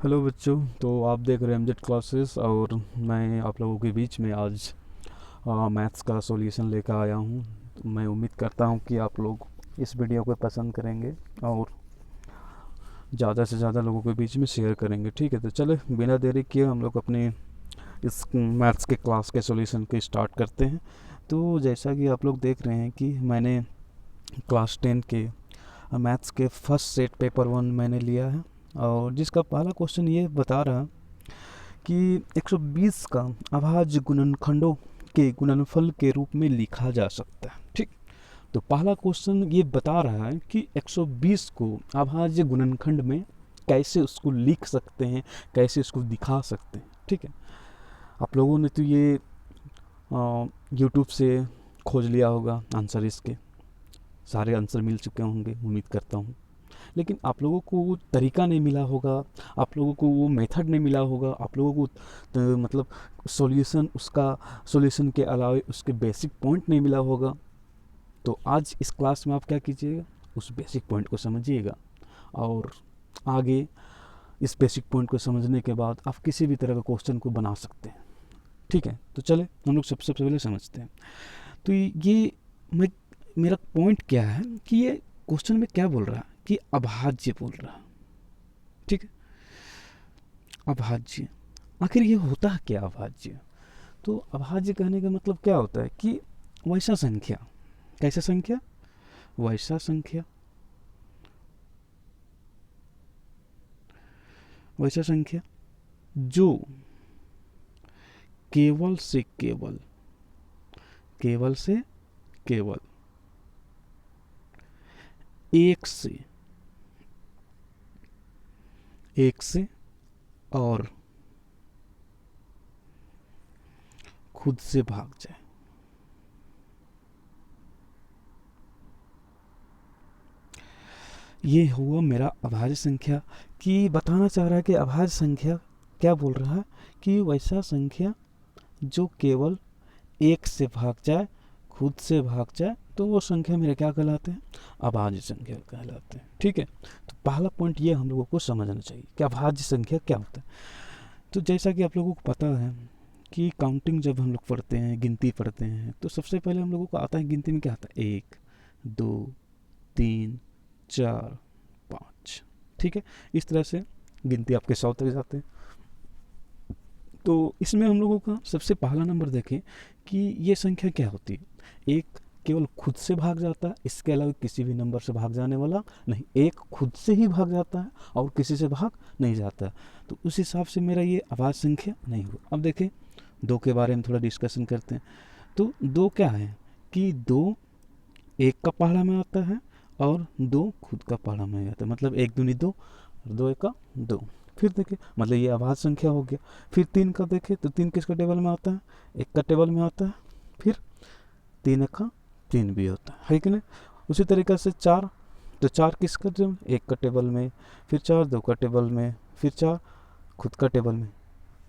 Hello बच्चों। तो आप देख रहे हैं एमजेड क्लासेस और मैं आप लोगों के बीच में आज मैथ्स का सॉल्यूशन लेकर आया हूँ। तो मैं उम्मीद करता हूँ कि आप लोग इस वीडियो को पसंद करेंगे और ज़्यादा से ज़्यादा लोगों के बीच में शेयर करेंगे। ठीक है, तो चले बिना देरी किए हम लोग अपने इस मैथ्स के क्लास के सॉल्यूशन को स्टार्ट करते हैं। तो जैसा कि आप लोग देख रहे हैं कि मैंने क्लास 10 के मैथ्स के फर्स्ट सेट पेपर 1 मैंने लिया है और जिसका पहला क्वेश्चन ये बता रहा कि 120 का अभाज्य गुणनखंडों के गुणनफल के रूप में लिखा जा सकता है। ठीक, तो पहला क्वेश्चन ये बता रहा है कि 120 को अभाज्य गुणनखंड में कैसे उसको लिख सकते हैं, कैसे उसको दिखा सकते हैं। ठीक है, आप लोगों ने तो ये यूट्यूब से खोज लिया होगा आंसर, इसके सारे आंसर मिल चुके होंगे उम्मीद करता हूँ। लेकिन आप लोगों को वो तरीका नहीं मिला होगा, आप लोगों को वो मेथड नहीं मिला होगा, आप लोगों को मतलब सॉल्यूशन, उसका सॉल्यूशन के अलावा उसके बेसिक पॉइंट नहीं मिला होगा। तो आज इस क्लास में आप क्या कीजिएगा, उस बेसिक पॉइंट को समझिएगा और आगे इस बेसिक पॉइंट को समझने के बाद आप किसी भी तरह का क्वेश्चन को बना सकते हैं। ठीक है, तो चले हम लोग सबसे पहले समझते हैं। तो ये मैं मेरा पॉइंट क्या है कि ये क्वेश्चन में क्या बोल रहा है कि अभाज्य बोल रहा है। ठीक है, अभाज्य, आखिर ये होता है क्या अभाज्य? तो अभाज्य कहने का मतलब क्या होता है कि वैसा संख्या, कैसा संख्या, वैसा संख्या, वैसा संख्या जो केवल से केवल, केवल से केवल एक से और खुद से भाग जाए। ये हुआ मेरा अभाज्य संख्या। कि बताना चाह रहा है कि अभाज्य संख्या क्या बोल रहा है कि वैसा संख्या जो केवल एक से भाग जाए, खुद से भाग जाए, तो वो संख्या मेरे क्या कहलाते हैं, अभाज्य संख्या कहलाते हैं। ठीक है, तो पहला पॉइंट ये हम लोगों को समझना चाहिए कि अभाज्य संख्या क्या होता है। तो जैसा कि आप लोगों को पता है कि काउंटिंग जब हम लोग पढ़ते हैं, गिनती पढ़ते हैं, तो सबसे पहले हम लोगों को आता है, गिनती में क्या आता है, 1 2 3 4 5। ठीक है, इस तरह से गिनती आपके 100 तक जाते हैं। तो इसमें हम लोगों का सबसे पहला नंबर देखें कि ये संख्या क्या होती है। एक केवल खुद से भाग जाता है, इसके अलावा किसी भी नंबर से भाग जाने वाला नहीं। एक खुद से ही भाग जाता है और किसी से भाग नहीं जाता है। तो उस हिसाब से मेरा ये अभाज्य संख्या नहीं हुआ। अब देखें दो के बारे में थोड़ा डिस्कशन करते हैं। तो दो क्या है कि दो एक का पहाड़ा में आता है और दो खुद का पहाड़ा में आता है, मतलब एक दूनी दो और दो एक का दो। फिर देखें मतलब ये अभाज्य संख्या हो गया। फिर तीन का देखें तो तीन किसका टेबल में आता है, एक का टेबल में आता है। फिर तीन एक का तीन भी होता है कि नहीं। उसी तरीके से चार, तो चार किसका टेबल, एक का टेबल में। फिर चार दो का टेबल में। फिर चार खुद का टेबल में।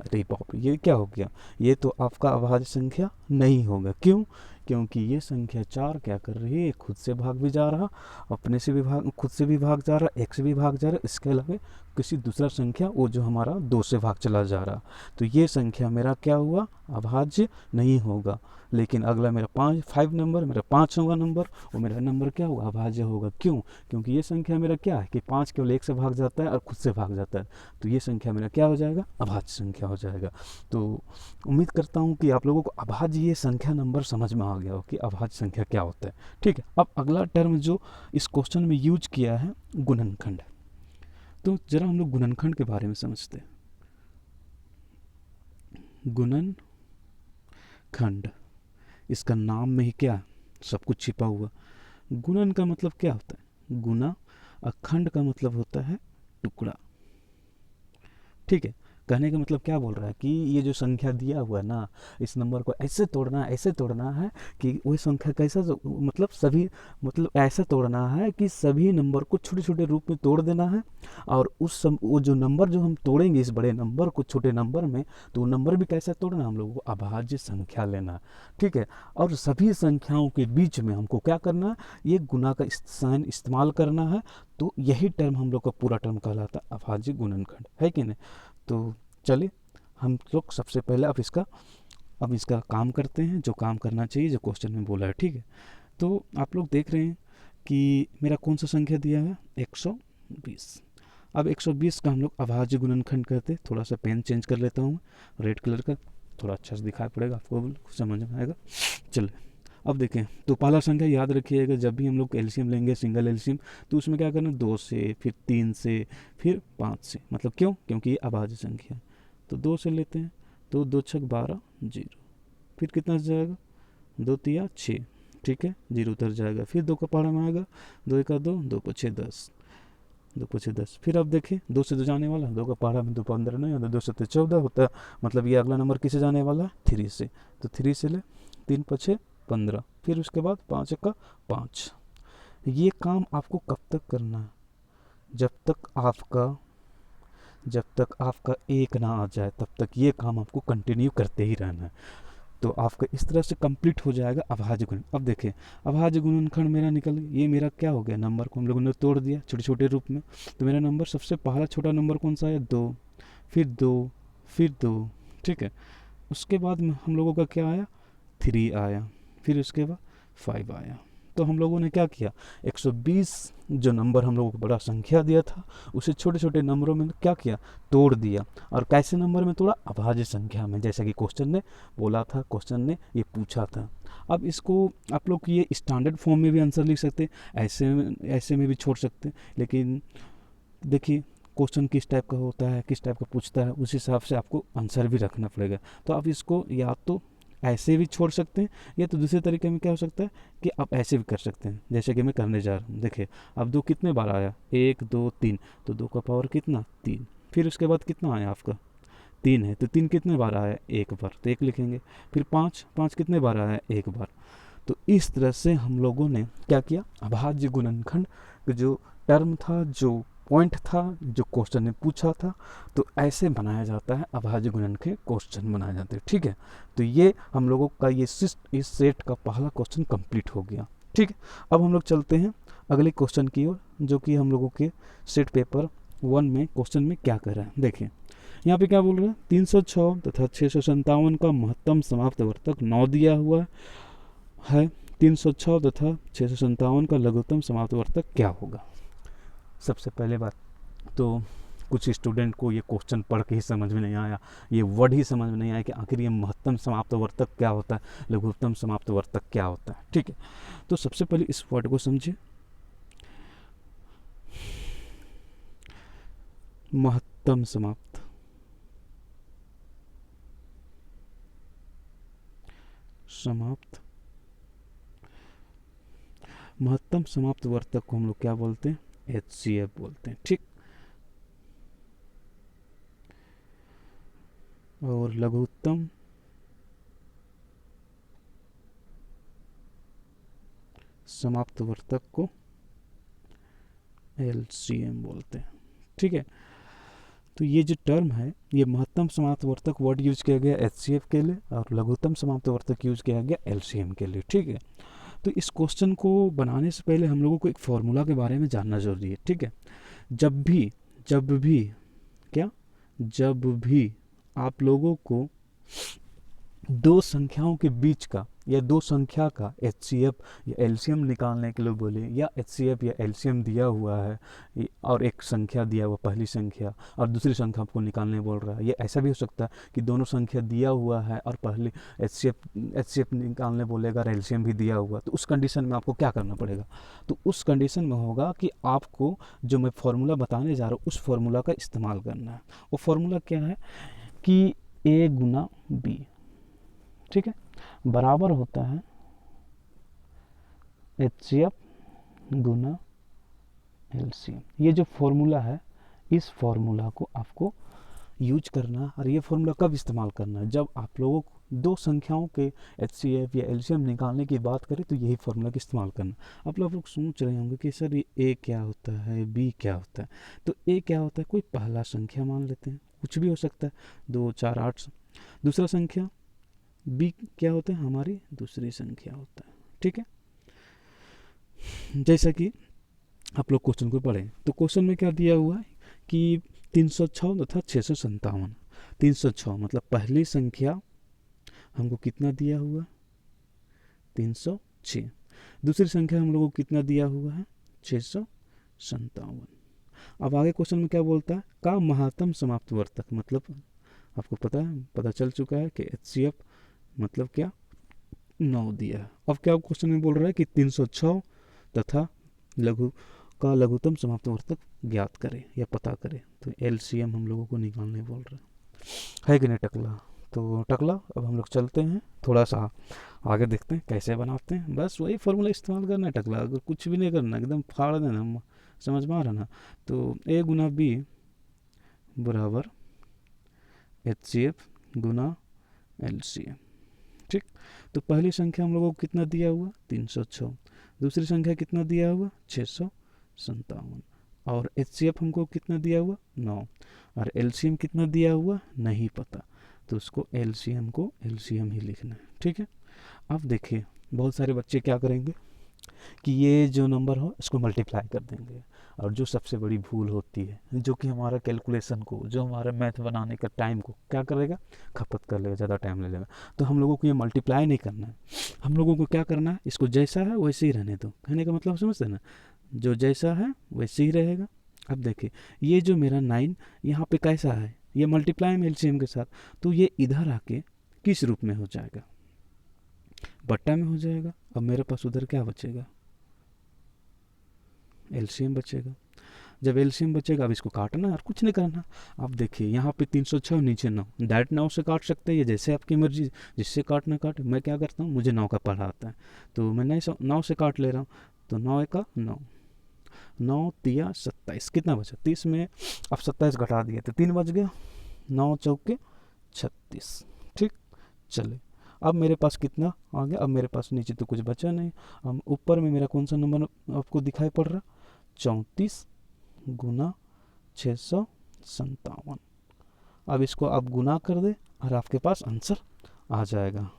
अरे बाप रे, ये क्या हो गया, ये तो आपका अभाज्य संख्या नहीं होगा। क्यों? क्योंकि ये संख्या चार क्या कर रही है, खुद से भाग भी जा रहा, अपने से भी भाग, खुद से भी भाग जा रहा, एक से भी भाग जा रहा, इसके अलावा किसी दूसरा संख्या वो जो हमारा दो से भाग चला जा रहा। तो ये संख्या मेरा क्या हुआ, अभाज्य नहीं होगा। लेकिन अगला मेरा 5 नंबर, मेरा 5वां नंबर, वो मेरा नंबर क्या होगा, अभाज्य होगा। क्यों? क्योंकि ये संख्या मेरा क्या है कि 5 केवल एक से भाग जाता है और खुद से भाग जाता है। तो ये संख्या मेरा क्या हो जाएगा, अभाज्य संख्या हो जाएगा। तो उम्मीद करता हूँ कि आप लोगों को अभाज्य ये संख्या नंबर समझ में आ गया हो कि अभाज्य संख्या क्या होता है। ठीक है, अब अगला टर्म जो इस क्वेश्चन में यूज किया है, गुणनखंड। तो जरा हम लोग गुणनखंड के बारे में समझते हैं। गुणनखंड, इसका नाम में ही क्या सब कुछ छिपा हुआ। गुणन का मतलब क्या होता है, गुना, और खंड का मतलब होता है टुकड़ा। ठीक है, कहने का मतलब क्या बोल रहा है कि ये जो संख्या दिया हुआ है ना, इस नंबर को ऐसे तोड़ना है कि वही संख्या कैसा मतलब सभी मतलब ऐसा तोड़ना है कि सभी नंबर को छोटे छोटे रूप में तोड़ देना है। और वो जो नंबर जो हम तोड़ेंगे इस बड़े नंबर को छोटे नंबर में, तो वो नंबर भी कैसा तोड़ना है, हम लोगों को अभाज्य संख्या लेना है, ठीक है। और सभी संख्याओं के बीच में हमको क्या करना है, ये गुना का साइन इस्तेमाल करना है। तो यही टर्म हम लोग का पूरा टर्म कहलाता है अभाज्य गुणनखंड, है कि नहीं। तो चलिए हम लोग सबसे पहले अब इसका काम करते हैं, जो काम करना चाहिए जो क्वेश्चन में बोला है, ठीक है। तो आप लोग देख रहे हैं कि मेरा कौन सा संख्या दिया है, 120। अब 120 का हम लोग अभाज्य गुणनखंड कहते हैं। थोड़ा सा पेन चेंज कर लेता हूँ, रेड कलर का, थोड़ा अच्छा से दिखाई पड़ेगा आपको, समझ में आएगा। चलिए अब देखें, तो पहला संख्या याद रखिएगा, जब भी हम लोग एलसीएम लेंगे, सिंगल एलसीएम, तो उसमें क्या करना, 2 से, फिर 3 से, फिर 5 से। मतलब क्यों, क्योंकि ये अभाज्य संख्या है। तो 2 से लेते हैं, तो 2 छक 12, 0। फिर कितना जाएगा, 2 तिया 6, ठीक है, 0 उतर जाएगा। फिर 2 का पहाड़ा में आएगा, 2 1 2, 2 5 10, 2 5 10। फिर अब देखिए 2 से 2 जाने वाला, 2 का पहाड़ा में 2 15 नहीं होता, 2 से 14 होता है। मतलब ये अगला नंबर किसे जाने वाला है, 3 से। तो 3 से ले, 3 5 15, फिर उसके बाद 5 का 5। ये काम आपको कब तक करना है, जब तक आपका 1 ना आ जाए, तब तक ये काम आपको कंटिन्यू करते ही रहना है। तो आपका इस तरह से कंप्लीट हो जाएगा अभाज्य गुणन। अब देखिए अभाज्य गुणनखंड मेरा निकल, ये मेरा क्या हो गया, नंबर को हम लोगों ने तोड़ दिया छोटे छोटे रूप में। तो मेरा नंबर सबसे पहला छोटा नंबर कौन सा है, 2, फिर 2, फिर 2, ठीक है। उसके बाद में हम लोगों का क्या आया, 3 आया, फिर उसके बाद 5 आया। तो हम लोगों ने क्या किया, 120 जो नंबर हम लोगों को बड़ा संख्या दिया था, उसे छोटे छोटे नंबरों में क्या किया, तोड़ दिया। और कैसे नंबर में तोड़ा, अभाज्य संख्या में, जैसा कि क्वेश्चन ने बोला था, क्वेश्चन ने ये पूछा था। अब इसको आप लोग ये स्टैंडर्ड फॉर्म में भी आंसर लिख सकते हैं, ऐसे में भी छोड़ सकते हैं। लेकिन देखिए क्वेश्चन किस टाइप का होता है, किस टाइप का पूछता है, उस हिसाब से आपको आंसर भी रखना पड़ेगा। तो आप इसको या तो ऐसे भी छोड़ सकते हैं, या तो दूसरे तरीके में क्या हो सकता है कि आप ऐसे भी कर सकते हैं, जैसे कि मैं करने जा रहा हूँ। देखिए अब 2 कितने बार आया, 1 2 3, तो 2 का पावर कितना, 3। फिर उसके बाद कितना आया आपका, 3 है, तो 3 कितने बार आया, 1 बार, तो 1 लिखेंगे। फिर 5, 5 कितने बार आया, 1 बार। तो इस तरह से हम लोगों ने क्या किया, अभाज्य गुणनखंड जो टर्म था, जो पॉइंट था, जो क्वेश्चन ने पूछा था, तो ऐसे बनाया जाता है अभाज्य गुणन के क्वेश्चन बनाए जाते हैं, ठीक है। तो ये हम लोगों का इस सेट का पहला क्वेश्चन कंप्लीट हो गया, ठीक है। अब हम लोग चलते हैं अगले क्वेश्चन की ओर, जो कि हम लोगों के सेट पेपर 1 में क्वेश्चन में क्या कर रहा है। देखिए यहाँ पे क्या बोल रहा है, 306 तथा 657 का महत्तम समाप्त वर्तक 9 दिया हुआ है। 306 तथा 657 का लघुत्तम समाप्त वर्तक क्या होगा। सबसे पहले बात तो कुछ स्टूडेंट को ये क्वेश्चन पढ़ के ही समझ में नहीं आया, ये वर्ड ही समझ में नहीं आया कि आखिर ये महत्तम समाप्त वर्तक क्या होता है, लघुत्तम समाप्त वर्तक क्या होता है, ठीक है। तो सबसे पहले इस वर्ड को समझिए, महत्तम समाप्त, महत्तम समाप्त वर्तक को हम लोग क्या बोलते हैं, HCF बोलते हैं, ठीक। और लघुत्तम समाप्त वर्तक को LCM बोलते हैं, ठीक है। तो ये जो टर्म है, ये महत्तम समाप्त वर्तक वर्ड यूज किया गया HCF के लिए, और लघुत्तम समाप्त वर्तक यूज किया गया LCM के लिए, ठीक है। तो इस क्वेश्चन को बनाने से पहले हम लोगों को एक फॉर्मूला के बारे में जानना जरूरी है, ठीक है। जब भी क्या, जब भी आप लोगों को दो संख्याओं के बीच का या दो संख्या का HCF या LCM निकालने के लिए बोले, या HCF या LCM दिया हुआ है और एक संख्या दिया हुआ, पहली संख्या, और दूसरी संख्या आपको निकालने बोल रहा है, ये ऐसा भी हो सकता है कि दोनों संख्या दिया हुआ है और पहले HCF निकालने बोलेगा और LCM भी दिया हुआ, तो उस कंडीशन में आपको क्या करना पड़ेगा, तो उस कंडीशन में होगा कि आपको जो मैं फॉर्मूला बताने जा रहा हूँ उस फॉर्मूला का इस्तेमाल करना है। वो फॉर्मूला क्या है कि A गुना B, ठीक है, बराबर होता है HCF गुना LCM। ये जो फॉर्मूला है, इस फॉर्मूला को आपको यूज करना और ये फॉर्मूला कब इस्तेमाल करना है, जब आप लोगों को दो संख्याओं के एचसीएफ या एलसीएम निकालने की बात करें तो यही फॉर्मूला का इस्तेमाल करना। अब लोग सोच रहे होंगे कि सर ये ए क्या होता है, बी क्या होता है। तो ए क्या होता है, कोई पहला संख्या मान लेते हैं, कुछ भी हो सकता है, 2 4 8। दूसरा संख्या बी क्या होता है, हमारी दूसरी संख्या होता है। ठीक है, जैसा कि आप लोग क्वेश्चन को पढ़ें तो क्वेश्चन में क्या दिया हुआ है कि 306 तथा 657। 306 मतलब पहली संख्या हमको कितना दिया हुआ, 306। दूसरी संख्या हम लोगों को कितना दिया हुआ है, 657। अब आगे क्वेश्चन में क्या बोलता है, का महत्तम समाप्त वर्तक, मतलब आपको पता चल चुका है कि एचसीएफ मतलब क्या, 9 दिया है। अब क्या क्वेश्चन में बोल रहा है कि 306 तथा लघुतम समाप्त वर्तक ज्ञात करें या पता करें। तो एलसीएम हम लोगों को निकालने बोल रहे है कि नहीं टकला। तो टकला अब हम लोग चलते हैं, थोड़ा सा आगे देखते हैं कैसे बनाते हैं। बस वही फॉर्मूला इस्तेमाल करना है टकला, अगर कुछ भी नहीं करना, एकदम फाड़ देना, समझ में आ रहा ना। तो ए गुना बी बराबर एचसीएफ गुना एलसीएम। ठीक, तो पहली संख्या हम लोगों को कितना दिया हुआ, 306। दूसरी संख्या कितना दिया हुआ, 657। और एचसीएफ हमको कितना दिया हुआ, 9। और एलसीएम कितना दिया हुआ नहीं पता, तो उसको एलसीएम ही लिखना है। ठीक है, अब देखिए बहुत सारे बच्चे क्या करेंगे कि ये जो नंबर हो इसको मल्टीप्लाई कर देंगे, और जो सबसे बड़ी भूल होती है, जो कि हमारा कैलकुलेशन को, जो हमारा मैथ बनाने का टाइम को क्या करेगा, खपत कर लेगा, ज़्यादा टाइम ले लेगा। तो हम लोगों को ये मल्टीप्लाई नहीं करना है, हम लोगों को क्या करना है, इसको जैसा है वैसे ही रहने दो। कहने का मतलब समझते हैं ना, जो जैसा है वैसे ही रहेगा। अब देखिए ये जो मेरा 9 यहाँ पे कैसा है, ये मल्टीप्लाई में एलसीएम के साथ, तो ये इधर आके किस रूप में हो जाएगा, बट्टा में हो जाएगा। अब मेरे पास उधर क्या बचेगा, एलसीएम बचेगा। जब एलसीएम बचेगा अब इसको काटना और कुछ नहीं करना। अब देखिए यहाँ पे 306 नीचे 9, डायरेक्ट 9 से काट सकते हैं, ये जैसे आपकी मर्जी, जिससे काटना काटे। मैं क्या करता हूँ, मुझे 9 का पढ़ा आता है तो मैं 9 से काट ले रहा हूँ। तो 9 एका 9, 9 तिया 27, कितना बचा 30 में, अब 27 घटा दिए तो 3 बच गया, 9 चौके 36। ठीक, चले अब मेरे पास कितना आ गया, अब मेरे पास नीचे तो कुछ बचा नहीं। अब ऊपर में मेरा कौन सा नंबर आपको दिखाई पड़ रहा, 34 गुना 657। अब इसको आप गुना कर दे और आपके पास आंसर आ जाएगा।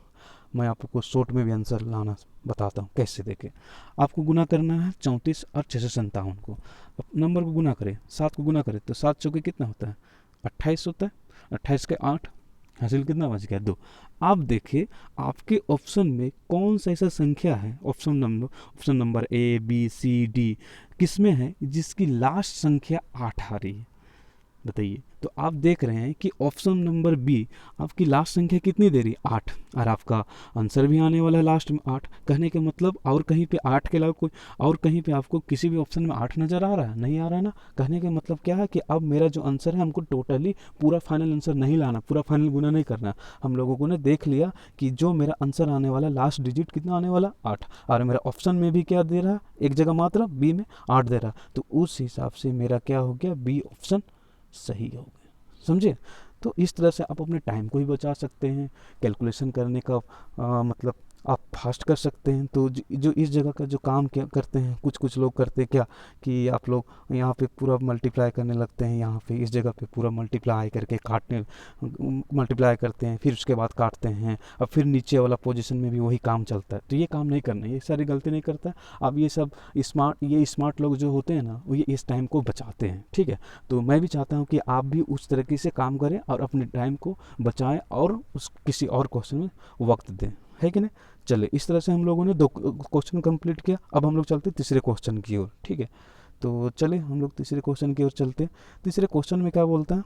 मैं आपको शॉर्ट में भी आंसर लाना बताता हूँ कैसे। देखें, आपको गुना करना है 34 और 657 को। अब नंबर को गुना करें, 7 को गुना करें तो 7 चौके कितना होता है, 28 होता है। 28 के 8, हासिल कितना बच गया, 2। आप देखिए आपके ऑप्शन में कौन सा ऐसा संख्या है, option number A B C D किस में है जिसकी लास्ट संख्या 8 आ रही है, बताइए। तो आप देख रहे हैं कि ऑप्शन नंबर बी आपकी लास्ट संख्या कितनी दे रही है, 8, और आपका आंसर भी आने वाला है लास्ट में 8। कहने के मतलब और कहीं पे 8 के अलावा कोई और कहीं पे आपको किसी भी ऑप्शन में 8 नज़र आ रहा है, नहीं आ रहा है ना। कहने का मतलब क्या है कि अब मेरा जो आंसर है हमको टोटली पूरा फाइनल आंसर नहीं लाना, पूरा फाइनल गुना नहीं करना। हम लोगों को ने देख लिया कि जो मेरा आंसर आने वाला लास्ट डिजिट कितना आने वाला, 8, और मेरा ऑप्शन में भी क्या दे रहा, एक जगह मात्र बी में 8 दे रहा, तो उस हिसाब से मेरा क्या हो गया, बी ऑप्शन सही हो गया, समझे। तो इस तरह से आप अपने टाइम को भी बचा सकते हैं, कैलकुलेशन करने का मतलब आप फास्ट कर सकते हैं। तो जो इस जगह का जो काम क्या करते हैं, कुछ लोग करते हैं क्या कि आप लोग यहाँ पे पूरा मल्टीप्लाई करने लगते हैं, यहाँ पे इस जगह पे पूरा मल्टीप्लाई करके मल्टीप्लाई करते हैं, फिर उसके बाद काटते हैं, अब फिर नीचे वाला पोजीशन में भी वही काम चलता है। तो ये काम नहीं करना है, ये सारी गलती नहीं करता है। अब ये सब स्मार्ट लोग जो होते हैं ना, वो ये इस टाइम को बचाते हैं, ठीक है। तो मैं भी चाहता हूँ कि आप भी उस तरीके से काम करें और अपने टाइम को बचाएं और उस किसी और क्वेश्चन में वक्त दें, है कि नहीं। चले, इस तरह से हम लोगों ने 2 क्वेश्चन कंप्लीट किया। अब हम लोग चलते तीसरे क्वेश्चन की ओर, ठीक है। तो चले हम लोग तीसरे क्वेश्चन की ओर चलते हैं। तीसरे क्वेश्चन में क्या बोलता है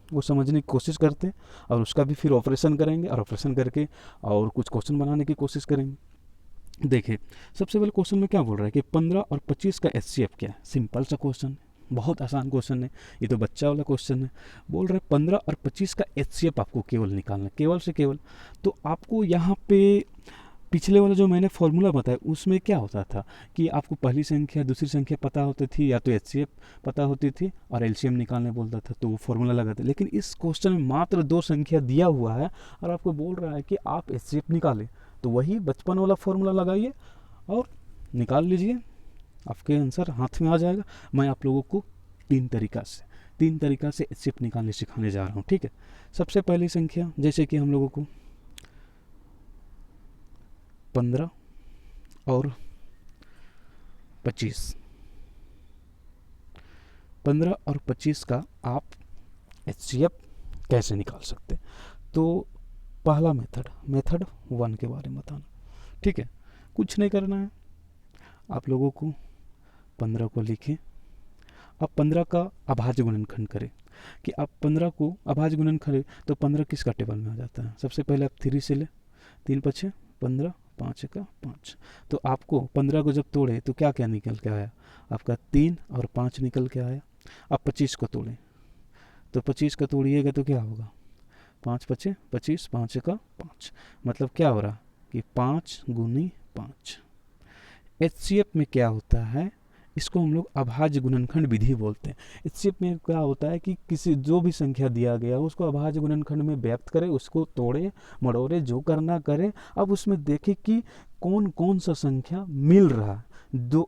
वो समझने की कोशिश करते हैं, और उसका भी फिर ऑपरेशन करेंगे, और ऑपरेशन करके और कुछ क्वेश्चन बनाने की कोशिश करेंगे। देखिए सबसे पहले क्वेश्चन में क्या बोल रहा है कि 15 और 25 का एचसीएफ क्या है। सिंपल सा क्वेश्चन है, बहुत आसान क्वेश्चन है, ये तो बच्चा वाला क्वेश्चन है। बोल रहे 15 और 25 का एचसीएफ आपको केवल निकालना, केवल से केवल। तो आपको यहाँ पे पिछले वाला जो मैंने फॉर्मूला बताया उसमें क्या होता था कि आपको पहली संख्या दूसरी संख्या पता होती थी, या तो एचसीएफ पता होती थी और एलसीएम निकालने बोलता था तो वो फॉर्मूला लगाते। लेकिन इस क्वेश्चन में मात्र 2 संख्या दिया हुआ है और आपको बोल रहा है कि आप एचसीएफ निकालें, तो वही बचपन वाला फॉर्मूला लगाइए और निकाल लीजिए, आपके आंसर हाथ में आ जाएगा। मैं आप लोगों को तीन तरीका से एचसीएफ निकालने सिखाने जा रहा हूँ, ठीक है। सबसे पहली संख्या, जैसे कि हम लोगों को 15 और 25, 15 और 25 का आप एचसीएफ कैसे निकाल सकते हैं। तो पहला मेथड 1 के बारे में बताना, ठीक है। कुछ नहीं करना है, आप लोगों को 15 को लिखें। अब 15 का अभाज्य गुणनखंड करें कि आप 15 को अभाज्य गुणनखंड करें तो 15 किसका टेबल में आ जाता है। सबसे पहले आप 3 से ले, 3 पछे 15, 5 का 5। तो आपको 15 को जब तोड़े तो क्या क्या निकल के आया, आपका 3 और 5 निकल के आया। आप 25 को तोड़ें तो 25 का तोड़िएगा तो क्या होगा, 5 पछे 25, 5 का 5, मतलब क्या हो रहा कि 5 गुनी 5। एचसीएफ में क्या होता है, इसको हम लोग अभाज्य गुणनखंड विधि बोलते हैं। एचसीएफ में क्या होता है कि किसी जो भी संख्या दिया गया उसको अभाज्य गुणनखंड में व्यक्त करें, उसको तोड़े मड़ोड़े जो करना करें। अब उसमें देखें कि कौन कौन सा संख्या मिल रहा है।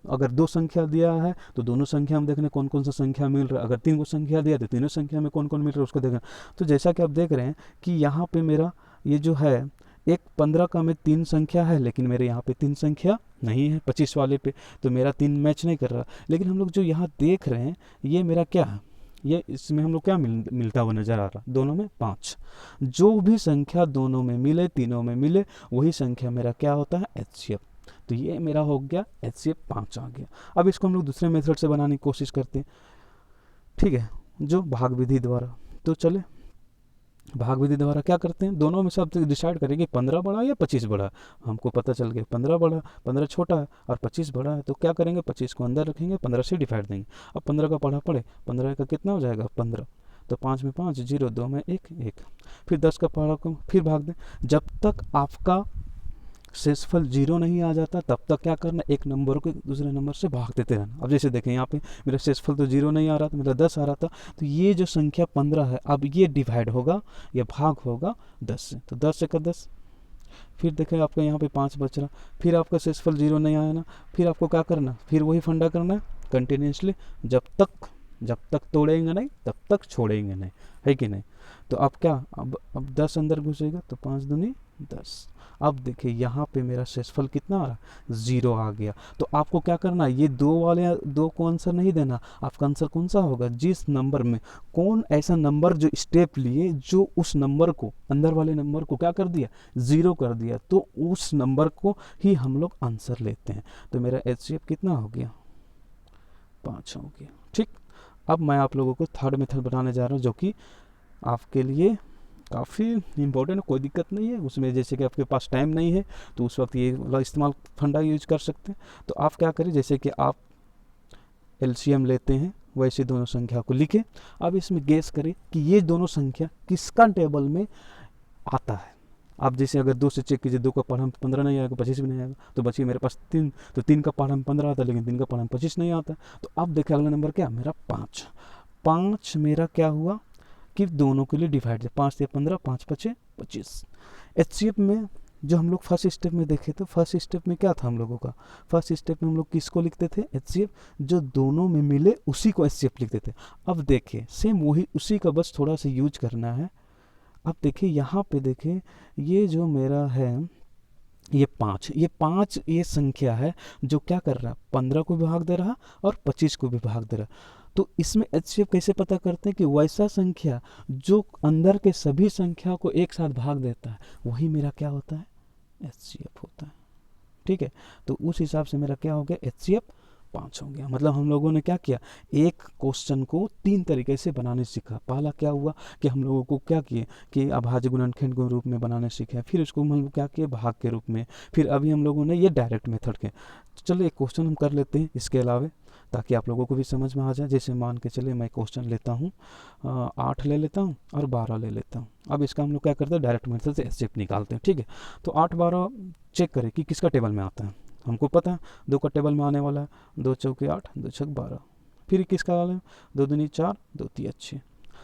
अगर 2 संख्या दिया है तो दोनों संख्या में देखना कौन कौन सा संख्या मिल रहा है। अगर 3 को संख्या दिया तो तीनों संख्या में कौन कौन मिल रहा है उसको देखना। तो जैसा कि आप देख रहे हैं कि यहाँ पे मेरा ये जो है एक 15 का में 3 संख्या है, लेकिन मेरे यहाँ पे 3 संख्या नहीं है 25 वाले पे, तो मेरा 3 मैच नहीं कर रहा। लेकिन हम लोग जो यहाँ देख रहे हैं ये मेरा क्या है, ये इसमें हम लोग क्या मिलता हुआ नजर आ रहा, दोनों में 5। जो भी संख्या दोनों में मिले, तीनों में मिले, वही संख्या मेरा क्या होता है, एचसीएफ। तो ये मेरा हो गया एचसीएफ 5 आ गया। अब इसको हम लोग दूसरे मेथड से बनाने की कोशिश करते हैं, ठीक है, जो भाग विधि द्वारा। तो चले भाग विधि द्वारा क्या करते हैं, दोनों में सब डिसाइड करेंगे 15 बड़ा या 25 बड़ा। हमको पता चल गया 15 बड़ा, 15 छोटा है और 25 बड़ा है, तो क्या करेंगे 25 को अंदर रखेंगे, 15 से डिवाइड देंगे। अब 15 का पढ़ा पड़े, 15 का कितना हो जाएगा 15, तो 5 में 5, 0, 2 में 1, 1। फिर 10 का पढ़ा को फिर भाग दें। जब तक आपका शेषफल 0 नहीं आ जाता तब तक क्या करना, एक नंबर को दूसरे नंबर से भाग देते रहना। अब जैसे देखें यहाँ पे मेरा शेषफल तो 0 नहीं आ रहा था, मेरा 10 आ रहा था, तो ये जो संख्या 15 है अब ये डिवाइड होगा, ये भाग होगा 10 से, तो 10 का 10। फिर देखें आपका यहाँ पे 5 बच रहा, फिर आपका शेषफल 0 नहीं आया ना, फिर आपको क्या करना, फिर वही फंडा करना है कंटिन्यूसली, जब तक तोड़ेंगे नहीं तब तक छोड़ेंगे नहीं, है कि नहीं। तो अब क्या, अब 10 अंदर घुसेगा तो 5 दूनी 10। अब देखिए यहाँ पे मेरा शेषफल कितना आ रहा, 0 आ गया। तो आपको क्या करना है, ये 2 को आंसर नहीं देना, आपका आंसर कौन सा होगा, जिस नंबर में कौन ऐसा नंबर जो स्टेप लिए जो उस नंबर को, अंदर वाले नंबर को क्या कर दिया, 0 कर दिया, तो उस नंबर को ही हम लोग आंसर लेते हैं। तो मेरा एचसीएफ कितना हो गया, 5 हो गया, ठीक। अब मैं आप लोगों को थर्ड मेथड बताने जा रहा हूँ जो कि आपके लिए काफ़ी इंपॉर्टेंट है, कोई दिक्कत नहीं है उसमें। जैसे कि आपके पास टाइम नहीं है तो उस वक्त ये वाला इस्तेमाल फंडा यूज कर सकते हैं। तो आप क्या करें, जैसे कि आप एलसीएम लेते हैं वैसे दोनों संख्या को लिखें। अब इसमें गेस करें कि ये दोनों संख्या किसका टेबल में आता है। आप जैसे अगर 2 से चेक कीजिए, 2 का पढ़ा 15 नहीं आएगा, 25 भी नहीं आएगा, तो बचिए मेरे पास 3, तो 3 का पढ़ा 15 आता है लेकिन 3 का पढ़ा 25 नहीं आता। तो अब देखिए अगला नंबर क्या, मेरा 5 मेरा क्या हुआ कि दोनों के लिए डिवाइड है, 5 से 15, 5 पचे 25। एचसीएफ में जो हम लोग फर्स्ट स्टेप में देखे थे, फर्स्ट स्टेप में क्या था हम लोगों का, फर्स्ट स्टेप में हम लोग किसको लिखते थे, एचसीएफ, जो दोनों में मिले उसी को एचसीएफ लिखते थे। अब देखिए सेम वही उसी का बस थोड़ा सा यूज करना है। अब देखिए यहाँ पे देखिए ये जो मेरा है ये 5 ये संख्या है जो क्या कर रहा है, 15 को भी भाग दे रहा और 25 को भी भाग दे रहा। तो इसमें एचसीएफ कैसे पता करते हैं कि वैसा संख्या जो अंदर के सभी संख्या को एक साथ भाग देता है वही मेरा क्या होता है, एचसीएफ होता है, ठीक है। तो उस हिसाब से मेरा क्या हो गया, एचसीएफ 5 हो गया। मतलब हम लोगों ने क्या किया, एक क्वेश्चन को 3 तरीके से बनाने सीखा। पहला क्या हुआ कि हम लोगों को क्या किए कि अभाज्य गुणनखंड के रूप में बनाने सीखे, फिर उसको हम लोग क्या किए भाग के रूप में, फिर अभी हम लोगों ने ये डायरेक्ट मेथड के। चलो एक क्वेश्चन हम कर लेते हैं इसके अलावा। ताकि आप लोगों को भी समझ में आ जाए। जैसे मान के चलिए मैं क्वेश्चन लेता हूँ 8 ले लेता हूँ और 12 ले लेता हूँ। अब इसका हम लोग क्या करते हैं, डायरेक्ट मेथड से एचसीएफ निकालते हैं, ठीक है। तो 8 12 चेक करें कि किसका टेबल में आता है, हमको पता है 2 का टेबल में आने वाला है, 2 चौके 8, 2 छक 12। फिर किसका वाला है, 2 दूनी 4, 2 तिया 6।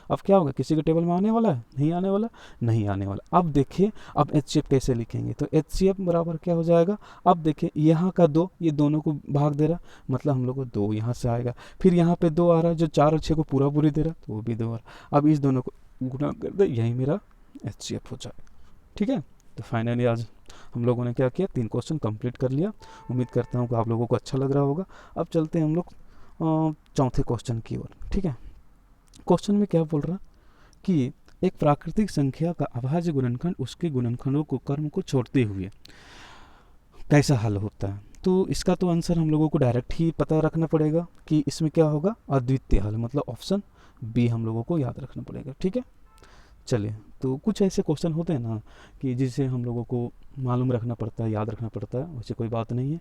अब क्या होगा, किसी के टेबल में आने वाला है, नहीं आने वाला, नहीं आने वाला। अब देखिए अब एचसीएफ कैसे लिखेंगे, तो एचसीएफ बराबर क्या हो जाएगा, अब देखिए यहाँ का 2 ये दोनों को भाग दे रहा, मतलब हम लोग को 2 यहाँ से आएगा। फिर यहाँ पे 2 आ रहा है जो 4 और 6 को पूरा पूरी दे रहा, तो वो भी 2 आ रहा। अब इस दोनों को गुणा कर दे, यही मेरा एचसीएफ हो जाएगा, ठीक है। तो फाइनली आज हम लोगों ने क्या किया, 3 क्वेश्चन कंप्लीट कर लिया। उम्मीद करता हूँ कि आप लोगों को अच्छा लग रहा होगा। अब चलते हैं हम लोग चौथे क्वेश्चन की ओर, ठीक है। क्वेश्चन में क्या बोल रहा कि एक प्राकृतिक संख्या का अभाज्य गुणनखंड उसके गुणनखंडों को क्रम को छोड़ते हुए कैसा हल होता है। तो इसका तो आंसर हम लोगों को डायरेक्ट ही पता रखना पड़ेगा कि इसमें क्या होगा, अद्वितीय हल, मतलब ऑप्शन बी हम लोगों को याद रखना पड़ेगा, ठीक है। चलिए, तो कुछ ऐसे क्वेश्चन होते हैं ना कि जिसे हम लोगों को मालूम रखना पड़ता है, याद रखना पड़ता है, वैसे कोई बात नहीं है।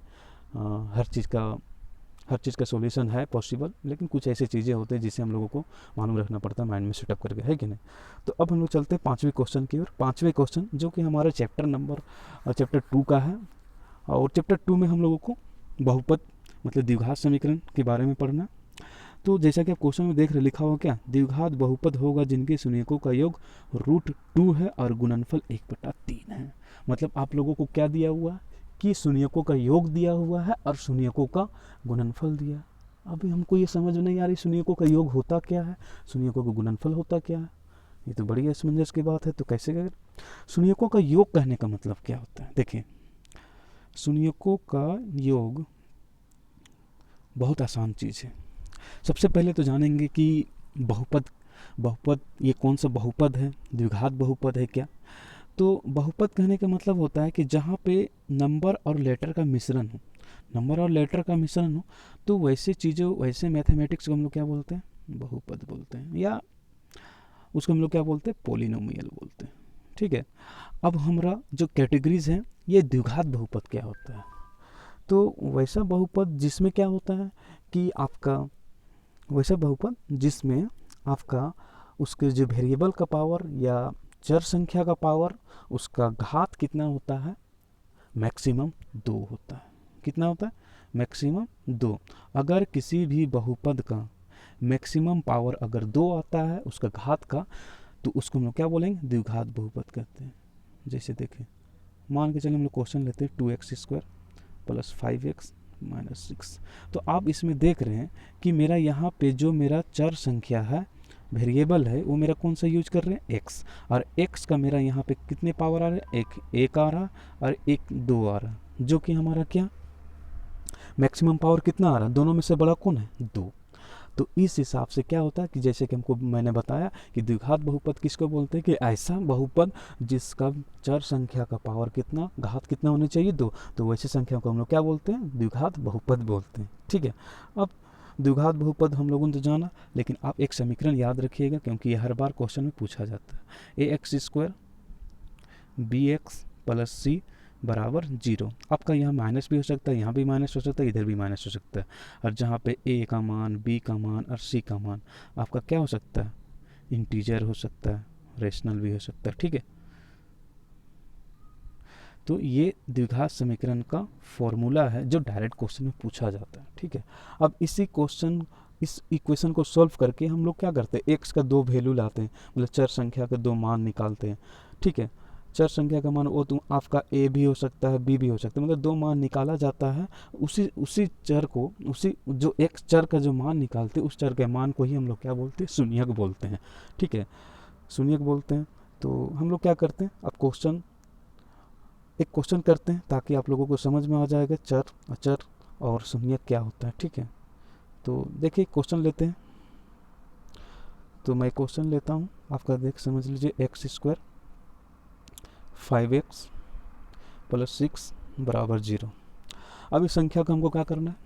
हर चीज़ का सॉल्यूशन है पॉसिबल, लेकिन कुछ ऐसी चीज़ें होती हैं जिसे हम लोगों को मालूम रखना पड़ता है, माइंड में सेटअप करके, है कि नहीं। तो अब हम लोग चलते हैं 5वें क्वेश्चन की ओर। 5वें क्वेश्चन जो कि हमारा चैप्टर 2 का है, और चैप्टर 2 में हम लोगों को बहुपद मतलब द्विघात समीकरण के बारे में पढ़ना। तो जैसा कि आप क्वेश्चन में देख रहे, लिखा हुआ क्या, द्विघात बहुपद होगा जिनके शून्यकों का योग √2 है और गुणनफल 1/3 है। मतलब आप लोगों को क्या दिया हुआ है कि शून्यकों का योग दिया हुआ है और शून्यकों का गुणनफल दिया। अभी हमको ये समझ नहीं आ रही शून्यकों का योग होता क्या है, शून्यकों का गुणनफल होता क्या है। ये तो बड़ी असमंजस की बात है। तो कैसे कर, शून्यकों का योग कहने का मतलब क्या होता है। देखिए, शून्यकों का योग बहुत आसान चीज़ है। सबसे पहले तो जानेंगे कि बहुपद ये कौन सा बहुपद है, द्विघात बहुपद है क्या। तो बहुपद कहने का मतलब होता है कि जहाँ पे नंबर और लेटर का मिश्रण हो, तो वैसे चीज़ों, वैसे मैथमेटिक्स को हम लोग क्या बोलते हैं, बहुपद बोलते हैं, या उसको हम लोग क्या बोलते हैं, पोलिनोमियल बोलते हैं, ठीक है। अब हमारा जो कैटेगरीज है, ये द्विघात बहुपद क्या होता है। तो वैसा बहुपद जिसमें क्या होता है कि आपका उसके जो वेरिएबल का पावर या चर संख्या का पावर, उसका घात कितना होता है, मैक्सिमम 2 होता है। कितना होता है, मैक्सिमम 2। अगर किसी भी बहुपद का मैक्सिमम पावर अगर 2 आता है उसका घात का, तो उसको हम लोग क्या बोलेंगे, द्विघात बहुपद कहते हैं। जैसे देखें, मान के चलिए हम लोग क्वेश्चन लेते हैं 2x² + 5x - 6। तो आप इसमें देख रहे हैं कि मेरा यहाँ पे जो मेरा चर संख्या है, वेरिएबल है, वो मेरा कौन सा यूज कर रहे हैं, x। और x का मेरा यहाँ पे कितने पावर आ रहे हैं, एक आ रहा और एक 2 आ रहा, जो कि हमारा क्या मैक्सिमम पावर कितना आ रहा है, दोनों में से बड़ा कौन है, 2। तो इस हिसाब से क्या होता है कि जैसे कि मैंने बताया कि द्विघात बहुपद किसको बोलते हैं, कि ऐसा बहुपद जिसका चर संख्या का पावर कितना, घात कितना होना चाहिए, 2। तो वैसे संख्या को हम लोग क्या बोलते हैं, द्विघात बहुपद बोलते हैं, ठीक है। अब द्विघात बहुपद हम लोगों ने तो जाना, लेकिन आप एक समीकरण याद रखिएगा, क्योंकि ये हर बार क्वेश्चन में पूछा जाता है। ax² bx + c = 0। आपका यहाँ माइनस भी हो सकता है, यहाँ भी माइनस हो सकता है, इधर भी माइनस हो सकता है। और जहाँ पे a का मान, b का मान और c का मान आपका क्या हो सकता है, इंटीजर हो सकता है, रेशनल भी हो सकता है, ठीक है। तो ये द्विघात समीकरण का फॉर्मूला है जो डायरेक्ट क्वेश्चन में पूछा जाता है, ठीक है। अब इस इक्वेशन को सॉल्व करके हम लोग क्या करते हैं, x का 2 वैल्यू लाते हैं, मतलब चर संख्या के 2 मान निकालते हैं, ठीक है। चर संख्या का मान वो तो आपका a भी हो सकता है, b भी हो सकता है, मतलब 2 मान निकाला जाता है। उसी चर को, उसी जो एक चर का जो मान निकालते हैं, उस चर के मान को ही हम लोग क्या बोलते हैं, शून्यक बोलते हैं, ठीक है, शून्यक बोलते हैं। तो हम लोग क्या करते हैं, अब एक क्वेश्चन करते हैं ताकि आप लोगों को समझ में आ जाएगा चर, अचर और शून्यक क्या होता है, ठीक है। तो देखिए क्वेश्चन लेते हैं। तो मैं क्वेश्चन लेता हूँ, आपका देख समझ लीजिए, x² 5x + 6 = 0। अब इस संख्या को हमको क्या करना है,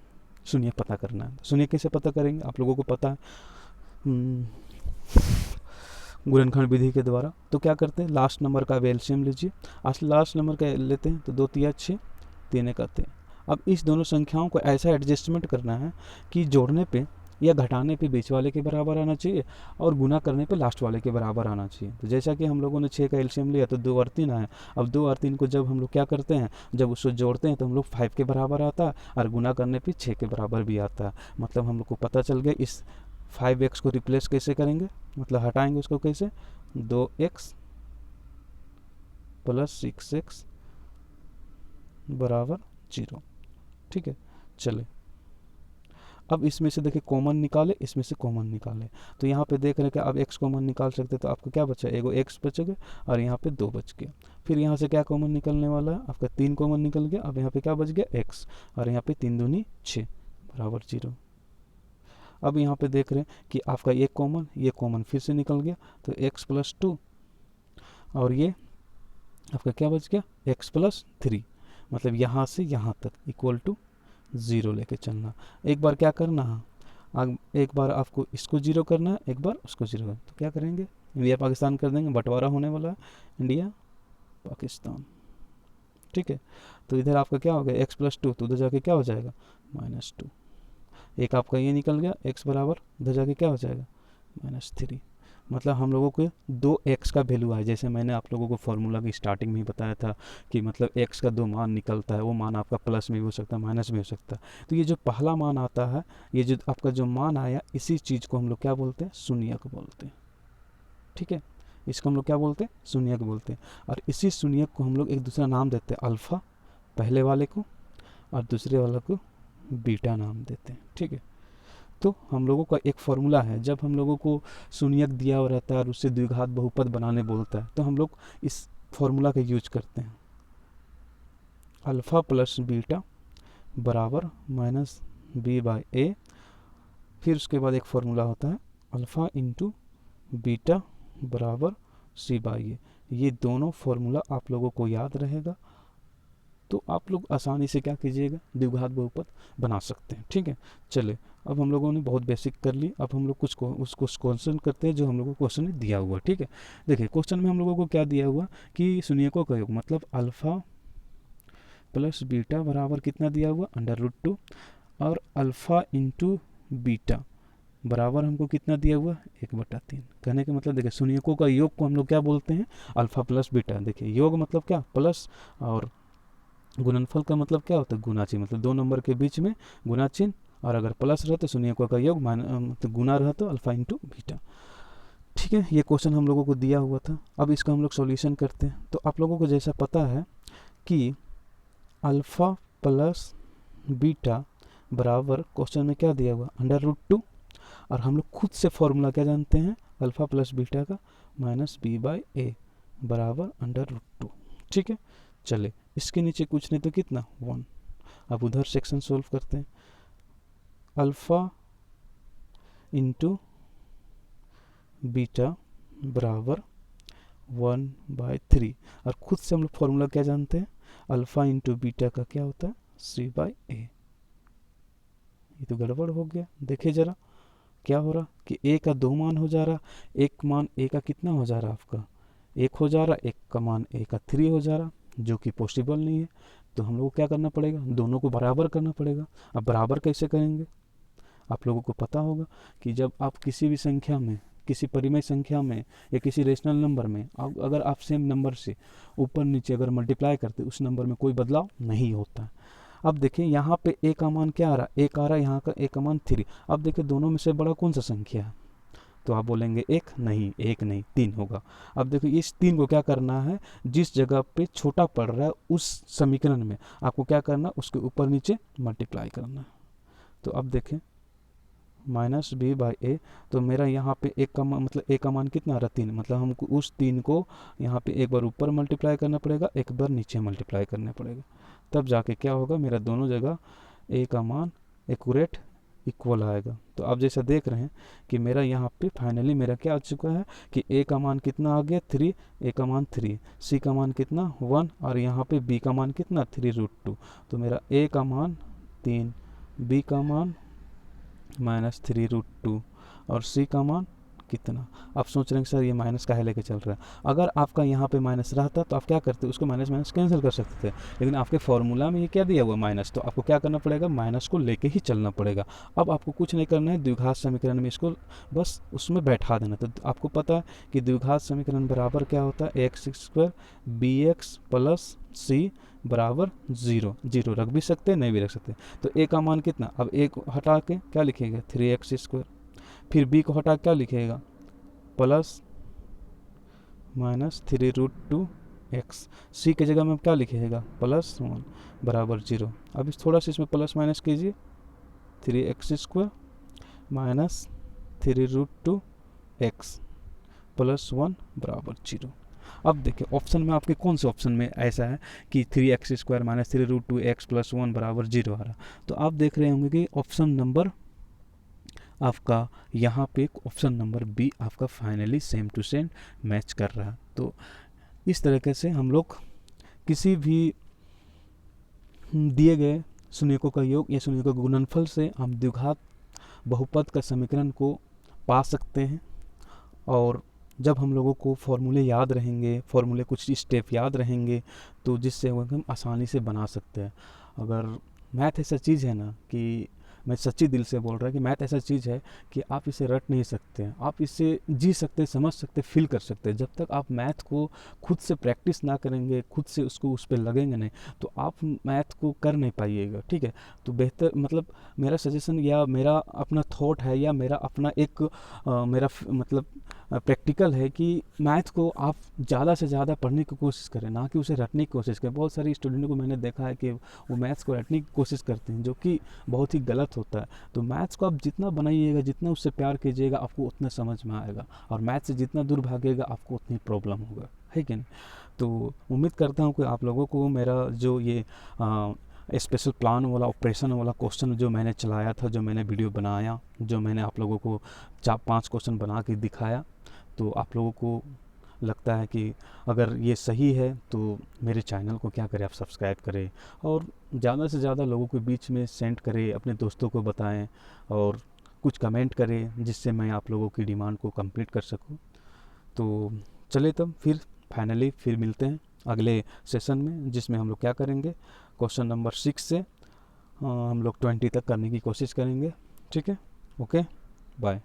शून्यक पता करना है। शून्यक कैसे पता करेंगे, आप लोगों को पता है, गुणनखंड विधि के द्वारा। तो क्या करते हैं, लास्ट नंबर का एलसीएम लीजिए। लास्ट नंबर का लेते हैं, तो 2 × 3 = 6, 3 × 3। अब इस दोनों संख्याओं को ऐसा एडजस्टमेंट करना है कि जोड़ने पे या घटाने पे बीच वाले के बराबर आना चाहिए और गुना करने पे लास्ट वाले के बराबर आना चाहिए। तो जैसा कि हम लोगों ने 6 का एलसीएम लिया तो 2 और 3 आया। अब 2 और 3 को जब हम लोग क्या करते हैं, जब उसको जोड़ते हैं तो हम लोग 5 के बराबर आता है और गुना करने पे 6 के बराबर भी आता है। मतलब हम लोग को पता चल गया इस 5x को रिप्लेस कैसे करेंगे, मतलब हटाएंगे उसको कैसे, 2x प्लस 6x बराबर 0। ठीक है, चले अब इसमें से देखिए कॉमन निकाले, इसमें से कॉमन निकाले, तो यहाँ पे देख रहे हैं कि अब x कॉमन निकाल सकते तो आपको क्या बचा, एगो x बच गया और यहाँ पे 2 बच गया। फिर यहाँ से क्या कॉमन निकलने वाला है, आपका 3 कॉमन निकल गया। अब यहाँ पे क्या बच गया, x, और यहाँ पे 3 दूनी 6 बराबर 0। अब यहाँ पे देख रहे हैं कि आपका ये कॉमन फिर से निकल गया, तो x प्लस 2 और ये आपका क्या बच गया, x प्लस 3, मतलब यहाँ से यहाँ तक इक्वल टू 0 लेके चलना। एक बार क्या करना है, एक बार आपको इसको 0 करना है, एक बार उसको 0 करना है। तो क्या करेंगे, इंडिया पाकिस्तान कर देंगे, बंटवारा होने वाला है इंडिया पाकिस्तान। ठीक है, तो इधर आपका क्या हो गया, x प्लस 2, तो उधर जाके क्या हो जाएगा, -2। एक आपका ये निकल गया, x बराबर उधर जाके क्या हो जाएगा, -3। मतलब हम लोगों को 2x का वैल्यू आया, जैसे मैंने आप लोगों को फॉर्मूला की स्टार्टिंग में ही बताया था कि मतलब x का 2 मान निकलता है, वो मान आपका प्लस में भी हो सकता है, माइनस में हो सकता है। तो ये जो पहला मान आता है, ये जो आपका जो मान आया, इसी चीज़ को हम लोग क्या बोलते हैं, शून्यक बोलते हैं। ठीक है, इसको हम लोग क्या बोलते हैं, शून्यक बोलते हैं। और इसी शून्यक को हम लोग एक दूसरा नाम देते हैं अल्फ़ा, पहले वाले को, और दूसरे वाले को बीटा नाम देते हैं। ठीक है, तो हम लोगों का एक फॉर्मूला है, जब हम लोगों को शून्यक दिया हुआ रहता है और उससे द्विघात बहुपद बनाने बोलता है, तो हम लोग इस फॉर्मूला का यूज करते हैं, अल्फ़ा प्लस बीटा बराबर -b/a। फिर उसके बाद एक फॉर्मूला होता है अल्फ़ा इंटू बीटा बराबर c/a। ये दोनों फॉर्मूला आप लोगों को याद रहेगा, तो आप लोग आसानी से क्या कीजिएगा, द्विघात बहुपद बना सकते हैं। ठीक है, चले अब हम लोगों ने बहुत बेसिक कर ली। अब हम लोग उसको क्वेश्चन करते हैं जो हम लोगों को क्वेश्चन में दिया हुआ। ठीक है, देखिए क्वेश्चन में हम लोगों को क्या दिया हुआ कि शून्यकों का योग, मतलब अल्फ़ा प्लस बीटा बराबर कितना दिया हुआ, √2, और अल्फ़ा इंटू बीटा बराबर हमको कितना दिया हुआ, 1/3। कहने का मतलब देखिए शून्यकों का योग को हम लोग क्या बोलते हैं, अल्फ़ा प्लस बीटा। देखिए योग मतलब क्या, प्लस, और गुणनफल का मतलब क्या होता है, गुना चिन्ह, मतलब 2 नंबर के बीच में गुना चिन्ह, और अगर प्लस रहे तो शून्यकों का योग मतलब गुना रहे तो अल्फा इंटू बीटा। ठीक है, ये क्वेश्चन हम लोगों को दिया हुआ था। अब इसका हम लोग सॉल्यूशन करते हैं। तो आप लोगों को जैसा पता है कि अल्फ़ा प्लस बीटा बराबर क्वेश्चन में क्या दिया हुआ, √2, और हम लोग खुद से फॉर्मूला क्या जानते हैं, अल्फ़ा प्लस बीटा का -b/a बराबर √2। ठीक है, चले इसके नीचे कुछ नहीं तो कितना, 1। अब उधर सेक्शन सोल्व करते हैं, अल्फ़ा इंटू बीटा बराबर 1/3, और खुद से हम लोग फॉर्मूला क्या जानते हैं, अल्फ़ा इंटू बीटा का क्या होता है, c/a। ये तो गड़बड़ हो गया, देखिए जरा क्या हो रहा कि a का 2 मान हो जा रहा, एक मान a का कितना हो जा रहा, आपका 1 हो जा रहा, एक का मान a का 3 हो जा रहा, जो कि पॉसिबल नहीं है। तो हम लोग को क्या करना पड़ेगा, दोनों को बराबर करना पड़ेगा। अब बराबर कैसे करेंगे, आप लोगों को पता होगा कि जब आप किसी भी संख्या में, किसी परिमेय संख्या में या किसी रेशनल नंबर में अगर आप सेम नंबर से ऊपर नीचे अगर मल्टीप्लाई करते, उस नंबर में कोई बदलाव नहीं होता है। अब देखिए यहाँ पे a का मान क्या आ रहा है, 1 आ रहा है, यहाँ का a का मान 3। अब देखिए दोनों में से बड़ा कौन सा संख्या है, तो आप बोलेंगे 1 नहीं, 1 नहीं, 3 होगा। अब देखिए इस 3 को क्या करना है, जिस जगह पे छोटा पड़ रहा है उस समीकरण में आपको क्या करना, उसके ऊपर नीचे मल्टीप्लाई करना है। तो अब देखें -b/a, तो मेरा यहाँ पे एक का मान, मतलब a का मान कितना आ रहा, 3, मतलब हमको उस 3 को यहाँ पे एक बार ऊपर मल्टीप्लाई करना पड़ेगा, एक बार नीचे मल्टीप्लाई करना पड़ेगा, तब जाके क्या होगा, मेरा दोनों जगह a का मान एक्यूरेट इक्वल आएगा। तो आप जैसा देख रहे हैं कि मेरा यहाँ पे फाइनली मेरा क्या आ चुका है कि a का मान कितना आ गया, 3, a का मान 3, c का मान कितना 1, और यहाँ पे b का मान कितना 3√2। तो मेरा a का मान 3, b का मान -3√2, और c का मान कितना। आप सोच रहे हैं कि सर ये माइनस काहे लेके चल रहा है। अगर आपका यहाँ पे माइनस रहता तो आप क्या करते, उसको माइनस माइनस कैंसिल कर सकते थे, लेकिन आपके फॉर्मूला में ये क्या दिया हुआ माइनस, तो आपको क्या करना पड़ेगा, माइनस को लेके ही चलना पड़ेगा। अब आपको कुछ नहीं करना है, द्विघात समीकरण में इसको बस उसमें बैठा देना। तो आपको पता है कि द्विघात समीकरण बराबर क्या होता है, X square B X plus C बराबर 0। 0 रख भी सकते हैं, नहीं भी रख सकते। तो ए का मान कितना, अब ए को हटा के क्या लिखेगा 3x स्क्वायर, फिर बी को हटा के क्या लिखेगा प्लस माइनस 3√2x, सी की जगह में क्या लिखेगा +1 बराबर 0। अब इस थोड़ा सा इसमें प्लस माइनस कीजिए, 3x स्क्वायर माइनस 3√2x +1 बराबर 0। अब देखिए ऑप्शन में आपके कौन से ऑप्शन में ऐसा है कि 3x स्क्वायर माइनस 3√2x +1 बराबर 0 आ रहा। तो आप देख रहे होंगे कि ऑप्शन नंबर आपका यहाँ पे ऑप्शन नंबर बी आपका finally same to same match कर रहा है। तो इस तरीके से हम लोग किसी भी दिए गए शून्यकों का योग या शून्यकों के गुणनफल से हम द्विघात बहुपद का समीकरण को पा सकते हैं। और जब हम लोगों को फॉर्मूले याद रहेंगे, फॉर्मूले कुछ स्टेप याद रहेंगे, तो जिससे हम आसानी से बना सकते हैं। अगर मैथ ऐसा चीज़ है ना कि मैं सच्ची दिल से बोल रहा हूँ कि मैथ ऐसा चीज़ है कि आप इसे रट नहीं सकते हैं, आप इसे जी सकते, समझ सकते, फील कर सकते हैं। जब तक आप मैथ को खुद से प्रैक्टिस ना करेंगे, खुद से उसको उस पर लगेंगे नहीं, तो आप मैथ को कर नहीं पाइएगा। ठीक है, तो बेहतर मतलब मेरा सजेशन या मेरा अपना थॉट है या मेरा अपना एक मेरा मतलब प्रैक्टिकल है कि मैथ को आप ज़्यादा से ज़्यादा पढ़ने की कोशिश करें, ना कि उसे रटने की कोशिश करें। बहुत सारे स्टूडेंटों को मैंने देखा है कि वो मैथ्स को रटने की कोशिश करते हैं, जो कि बहुत ही गलत होता है। तो मैथ्स को आप जितना बनाइएगा, जितना उससे प्यार कीजिएगा, आपको उतना समझ में आएगा, और मैथ्स से जितना दूर भागेगा आपको उतनी प्रॉब्लम होगा, है कि नहीं। तो उम्मीद करता हूँ कि आप लोगों को मेरा जो ये स्पेशल प्लान वाला ऑपरेशन वाला क्वेश्चन जो मैंने चलाया था, जो मैंने वीडियो बनाया, जो मैंने आप लोगों को 4-5 क्वेश्चन बना के दिखाया, तो आप लोगों को लगता है कि अगर ये सही है तो मेरे चैनल को क्या करें, आप सब्सक्राइब करें और ज़्यादा से ज़्यादा लोगों के बीच में सेंड करें, अपने दोस्तों को बताएं और कुछ कमेंट करें, जिससे मैं आप लोगों की डिमांड को कंप्लीट कर सकूं। तो चले तब फिर फाइनली फिर मिलते हैं अगले सेशन में, जिसमें हम लोग क्या करेंगे, क्वेश्चन नंबर 6 से हम लोग 20 तक करने की कोशिश करेंगे। ठीक है, ओके, बाय।